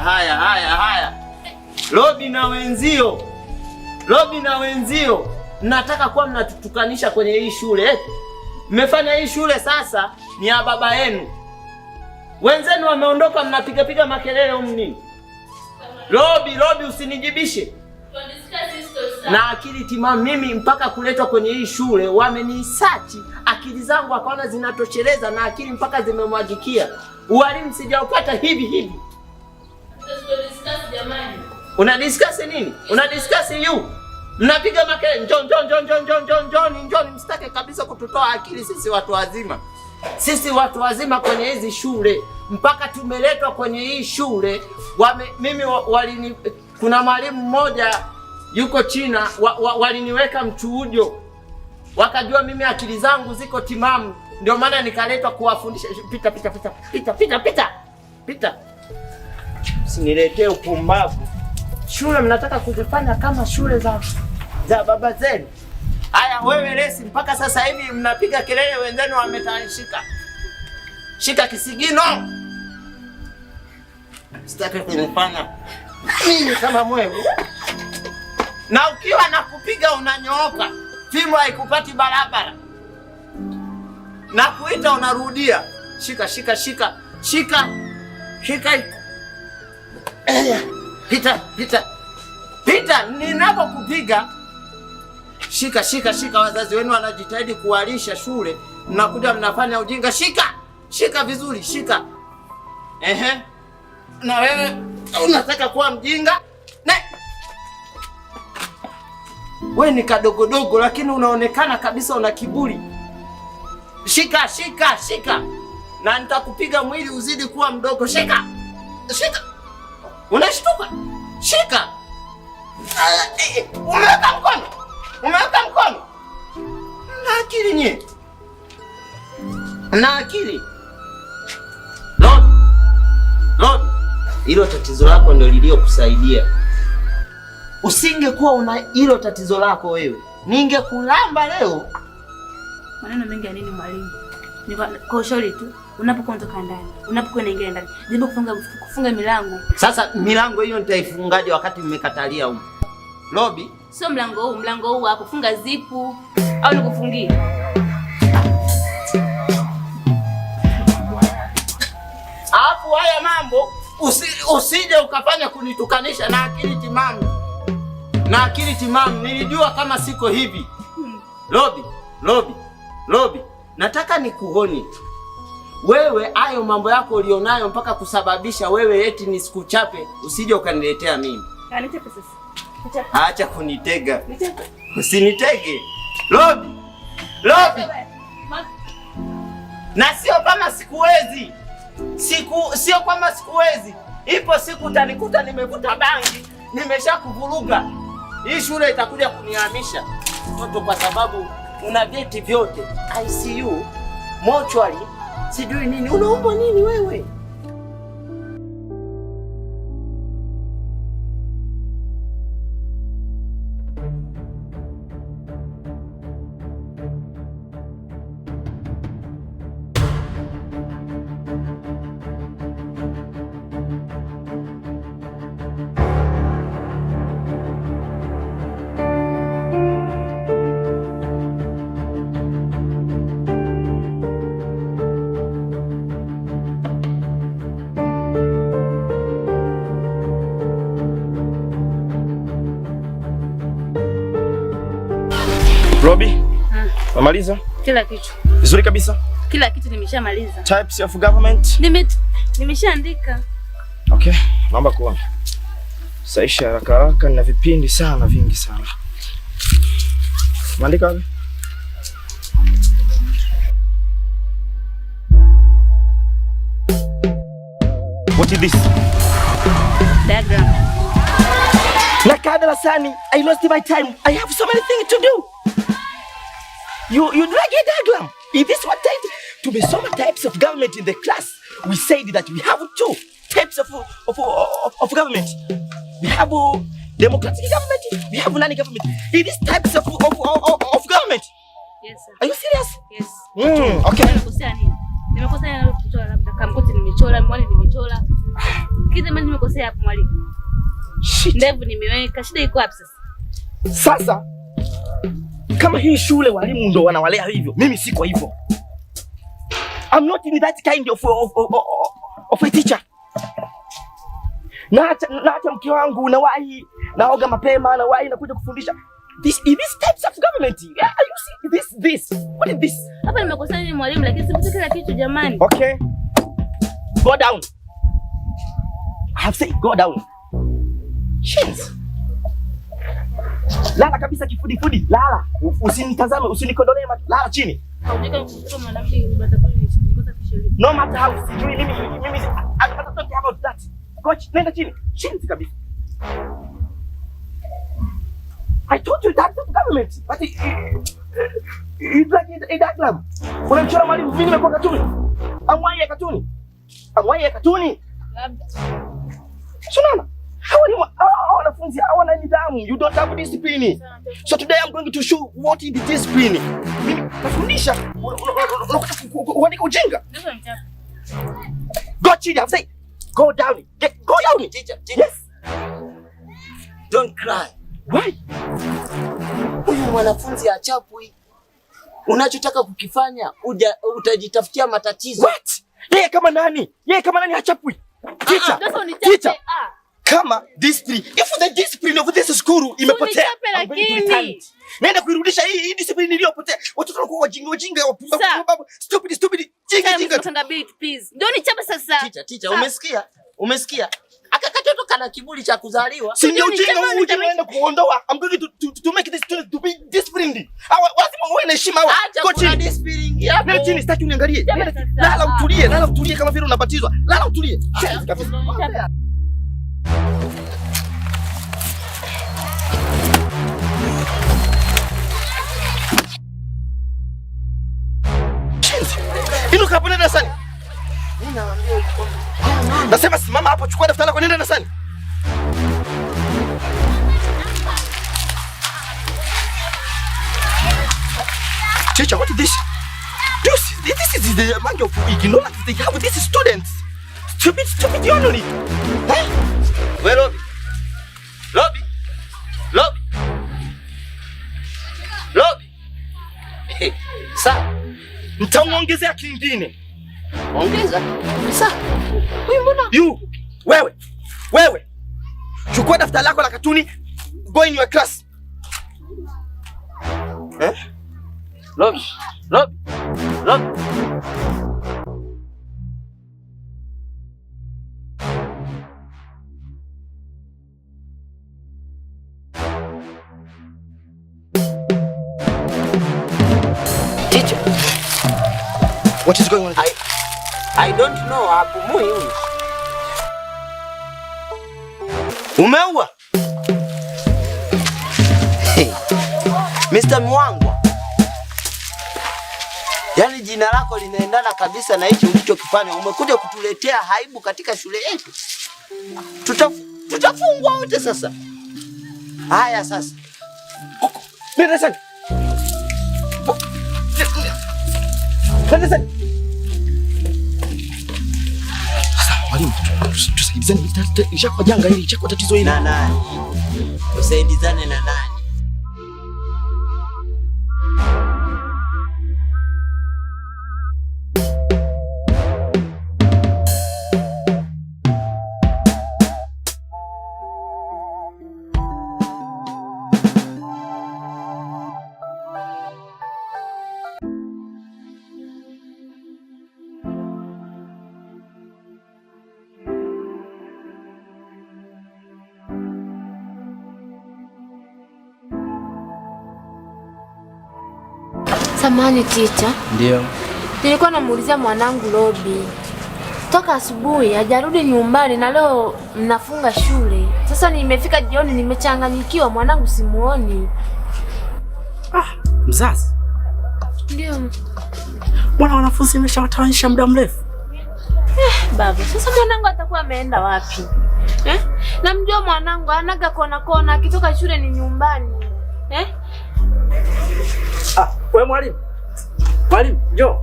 Haya. Robi na wenzio, mnataka kuwa mnatutukanisha kwenye hii shule. Mmefanya hii shule sasa ni ya baba yenu. Wenzenu wameondoka, mnapiga makelele huko nini? Robi, usinijibishe. Na akili timamu, mimi mpaka kuletwa kwenye hii shule wamenisearch akili zangu akaona zinatosheleza na akili mpaka zimemwagikia. Ualimu sijaupata hivi. Una discuss nini? Una discuss you. Mnapiga makelele, njoo, msitake kabisa kututoa akili sisi watu wazima kwenye hizi shule. Mpaka tumeletwa kwenye hii shule, kuna mwalimu mmoja yuko China, waliniweka mchujo. Wakajua mimi akili zangu ziko timamu, ndio maana nikaletwa kuwafundisha. Pita. Usiniletee upumbavu. Shule mnataka kuzifanya kama shule za baba zenu. Haya wewe Lesi, mpaka sasa hivi mnapiga kelele, wenzenu wametashika. Shika kisigino. Sitaki kunifanya mimi kama mwewe. Na ukiwa nakupiga unanyooka. Fimbo haikupati barabara. Na kuita unarudia. Shika. Pita, ninapokupiga. Shika. Wazazi wenu wanajitahidi kuwalisha shule, mnakuja mnafanya ujinga. Shika vizuri, shika. Na wewe unataka kuwa mjinga? Wewe ni kadogodogo lakini unaonekana kabisa una kiburi. Shika. Na nitakupiga mwili uzidi kuwa mdogo. Shika. Unashtuka? Shika. Umeweka mkono. Na akili nye. Na akili. Lord. Hilo tatizo lako ndio liliokusaidia. Usingekuwa una hilo tatizo lako wewe, ningekulamba leo. Maneno mengi ya nini mwalimu? Ni kwa ushauri tu. Unapokuwa kutoka ndani, unapokuwa unaingia ndani, jaribu kufunga milango. Sasa milango hiyo nitaifungaje wakati mmekatalia huko? Robi, sio mlango huu hapo, funga zipu au nikufungie. Alafu haya mambo usije ukafanya kunitukanisha na akili timamu. Nilijua kama siko hivi. Robi, nataka nikuone. Wewe hayo mambo yako ulionayo mpaka kusababisha wewe eti nisikuchape, usije ukaniletea mimi. Nichape sasa. Acha kunitega. Usinitege. Robi. Na sio kama sikuwezi. Sio kama sikuwezi. Ipo siku utanikuta nimevuta bangi, nimeshakuvuruga. Hii shule itakuja kunihamisha mtoto kwa sababu una vyeti vyote. ICU, mochwali, sijui nini. Unaomba nini wewe? Robi, umemaliza? Kila kitu. Vizuri kabisa? Kila kitu nimeshamaliza. Types of government? Nimeshaandika. Okay, naomba kuona. Saisha haraka na vipindi sana vingi sana. Umeandika wapi? What is this? Diagram. Nakada Lasani, I lost my time. I have so many things to do. You drag a diagram. Is this what type? To be so many types of government in the class. We said that we have two types of government. We have democratic government. We have non-government. Is this types of government? Yes, sir. Are you serious? Yes. Okay. Nimekosea nini? Nimekosea labda kamkoti nimechora, mwani nimechora. Nisikilize mimi nimekosea hapo mwalimu. Ndevu nimeweka. Shida iko wapi sasa? Sasa kama hii shule walimu ndo wanawalea hivyo, mimi siko hivyo. I'm not in that kind of a teacher. Na hata mke wangu nawahi, naoga mapema, nawahi nakuja kufundisha. This types of government. Yeah, you see this. What is this? Hapa nimekosea nini mwalimu, lakini sifuti kila kitu jamani. Okay. Go down. I have said go down. Shit. Lala kabisa kifudifudi. Lala. Usinitazame, usinikondolee lala chini. No matter how sijui mimi I don't talk about that. Coach, nenda chini. Chini kabisa. I told you that's the government. But it's like a diagram. Unamchora mwalimu, mimi nimekuwa katuni. Amwaye katuni. Amwaye katuni. Labda. Sunana. Wanafunzi hawana nidhamu. You don't have discipline. So today I'm going to show what is the discipline. Mimi nafundisha. Unaandika ujinga. Go chini, I'm saying. Go down. Go down. Teacher. Yes. Don't cry. Why? Huyu mwanafunzi achapwi. Unachotaka kukifanya utajitafutia matatizo. What? Yeye kama nani? Hachapwi. Teacher. Kama discipline. If the discipline of this school imepotea. Nenda kuirudisha hii discipline iliyopotea. Watoto wanakuwa wajinga stupid. Jinga. Please. Ndio nichape sasa. Teacher, umesikia? Aka katoto kana kiburi cha kuzaliwa. Si ndio ujinga unaenda kuondoa. I'm going to make this student to be disciplined. Lazima uwe na heshima wewe. Go chini. Discipline hapo. Nenda chini, sitaki uniangalie. Lala utulie kama vile unabatizwa. Lala utulie. Inuka hapo, nenda darasani. Mimi naambia nasema simama hapo, chukua daftari lako, nenda darasani. Teacher, what is this? This is the amount of ignorance they have with these students. Stupid, you don't need. Huh? Where Lobby? Hey, sasa nitamuongezea kingine. Ongeza. Sasa wewe mbona? Wewe. Chukua daftari lako la katuni, go in your class. Lobby. Teacher, what is going on? I don't know. Apumui huyu. Umeua? Hey. Mr. Mwangwa. Yaani jina lako linaendana kabisa na hicho ulichokifanya. Umekuja kutuletea haibu katika shule yetu. Tutafungwa wote sasa. Haya sasa. Nenda sana. Mwalimu, tusaidizane, ishakuwa janga hili, ishakuwa tatizo hili. Na nani? Tusaidizane na nani? Samahani teacher. Ndio. Nilikuwa namuulizia mwanangu Lobby. Toka asubuhi hajarudi nyumbani na leo mnafunga shule. Sasa nimefika jioni nimechanganyikiwa, mwanangu simuoni. Mzazi. Ndio. Bwana wanafunzi nimeshawatawanisha muda mrefu. Baba, sasa mwanangu atakuwa ameenda wapi? Namjua mwanangu anaga kona akitoka shule ni nyumbani. Wewe mwalimu. Mwalimu, njoo.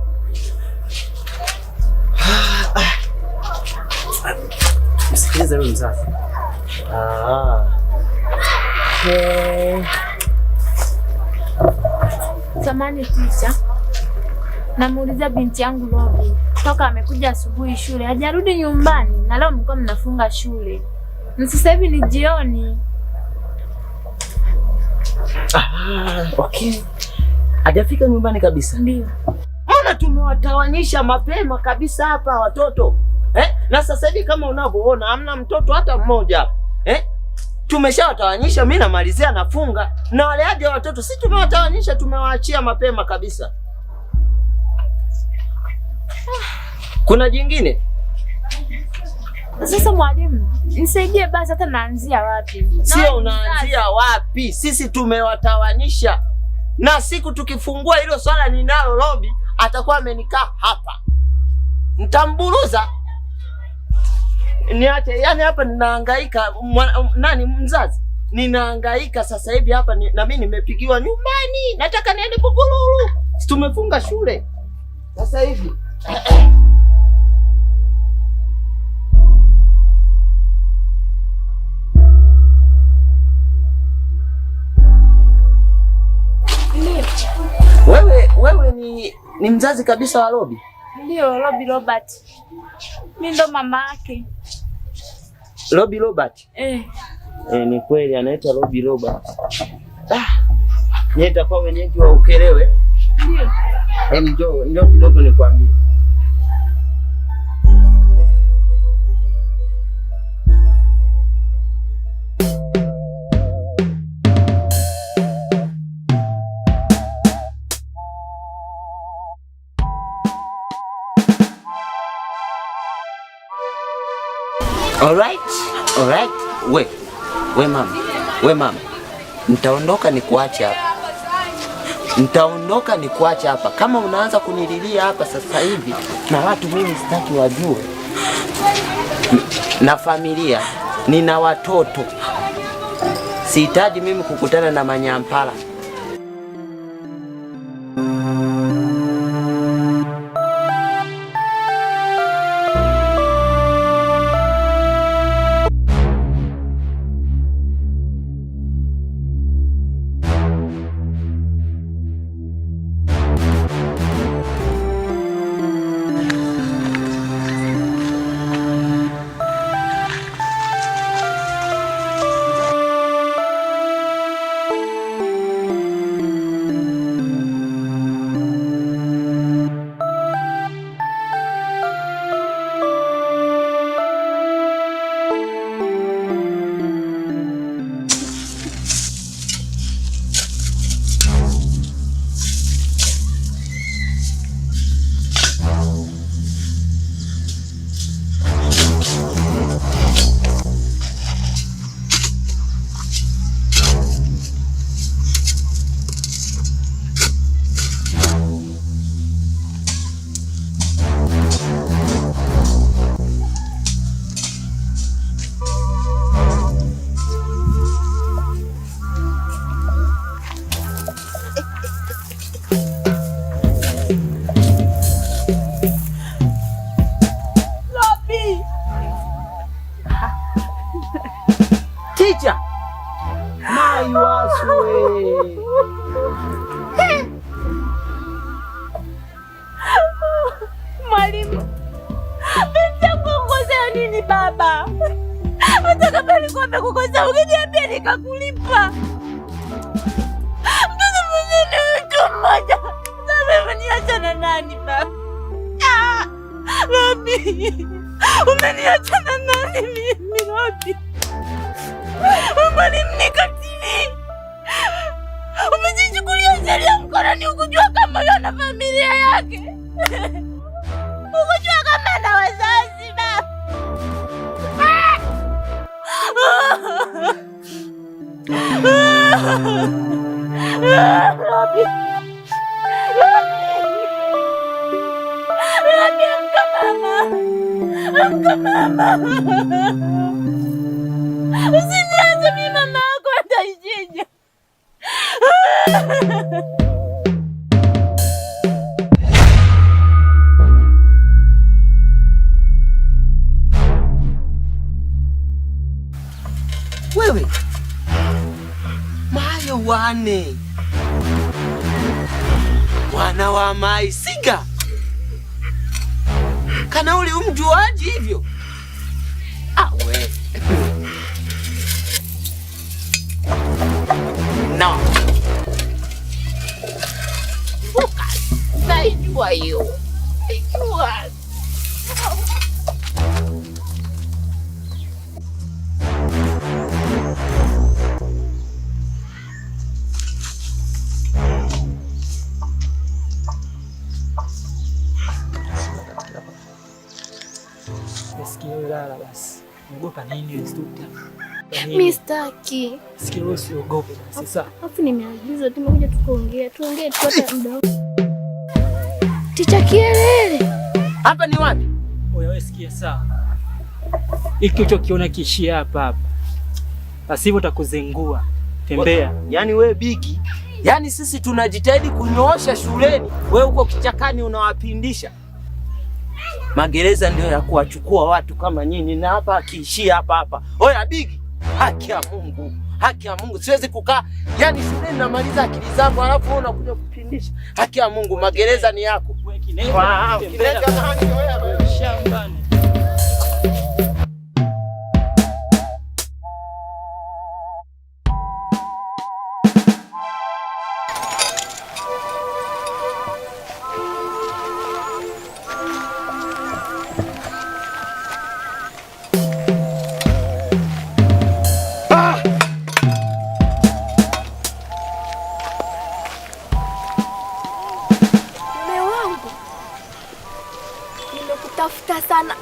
Msikilize yule mzazi. Samahani teacher. Namuuliza binti yangu Robi. Toka amekuja asubuhi shule, hajarudi nyumbani na leo mlikuwa mnafunga shule. Na sasa hivi ni jioni. Okay. Hajafika nyumbani kabisa? Ndio. Mbona tumewatawanyisha mapema kabisa hapa watoto? Na sasa hivi kama unavyoona hamna mtoto hata mmoja. Tumeshawatawanyisha, mimi namalizia nafunga. Na wale aje watoto si tumewatawanyisha, tumewaachia mapema kabisa. Kuna jingine? Sasa mwalimu, nisaidie basi hata naanzia wapi? Sio unaanzia wapi? Sisi tumewatawanyisha. Na siku tukifungua hilo swala ninalo Robi atakuwa amenikaa hapa. Nitamburuza. Niache, yani hapa ninahangaika nani mzazi? Ninahangaika sasa hivi hapa na mimi nimepigiwa nyumbani. Nataka niende Bugururu. Tumefunga shule. Sasa hivi. Wewe ni mzazi kabisa wa Robi? Ndio, Robi Robert. Mimi ndo mama yake. Robi Robert? Ni kweli anaitwa Robi Robert. Nyeta kwa wenyeji wa Ukelewe. Ndio. Njoo kidogo nikwambie. All right. We mama. Nitaondoka nikuache hapa. Kama unaanza kunililia hapa sasa hivi na watu mimi sitaki wajue. Na familia, nina watoto. Sihitaji mimi kukutana na manyampala. Teacher! Mwalimu, binti yangu kukosea nini baba? Hata kama alikuwa amekukosea ungeniambia nikakulipa. Mtoto mwenyewe ni mtu mmoja. Sasa umeniacha na nani baba? Robi, umeniacha na nani mimi Robi? Mwalimu ni katili. Umejichukulia sheria mkononi ukujua kama yeye na familia yake. Ukujua kama ana wazazi baba. Robi. Robi, amka mama. Usiniache mimi, mama yako ataishije? Mane mwana wa Maisiga, kana uli umjuaji hivyo? We no naijua hiyo, naijua. Lala basi. Unaogopa nini Instructor? Mimi sitaki. Sikia wewe usiogope basi sasa. Alafu nimeagiza tumekuja tuongee tupate muda. Ticha Kielele. Hapa ni wapi? Wewe sikia sawa. Hiki ulichokiona kiishia hapa. Basi hivyo utakuzengua. Tembea. Yaani wewe Bigi, yaani sisi tunajitahidi kunyoosha shuleni, wewe uko kichakani unawapindisha. Magereza ndio ya kuwachukua watu kama nyinyi, na hapa akiishia hapa. Oya Bigi, haki ya Mungu, siwezi kukaa yaani shuleni namaliza akili zangu alafu wewe unakuja kupindisha. Haki ya Mungu, magereza ni yako. Kinega nani wewe shambani? Nimekutafuta sana.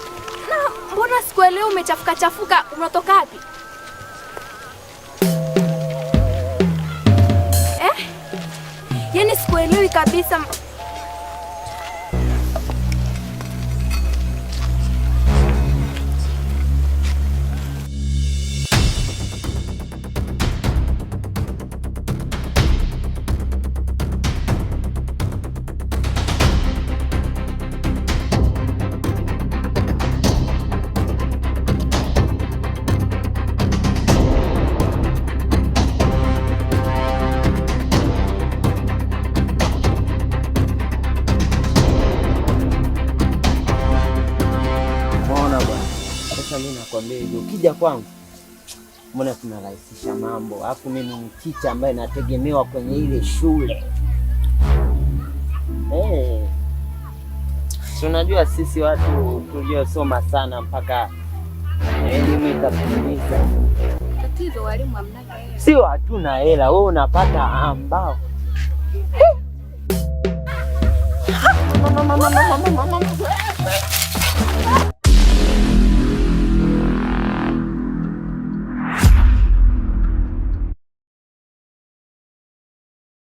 Na mbona sikuelewi chafuka unatoka wapi? Yaani sikuelewi kabisa. Mimi nakwambia hivyo, ukija kwangu mbona tunarahisisha mambo, alafu mimi ni teacher ambaye nategemewa kwenye ile shule. Si unajua sisi watu tuliosoma sana mpaka elimu ikatumiza. Tatizo walimu hamna hela. Sio hatuna hela, wewe unapata ambao.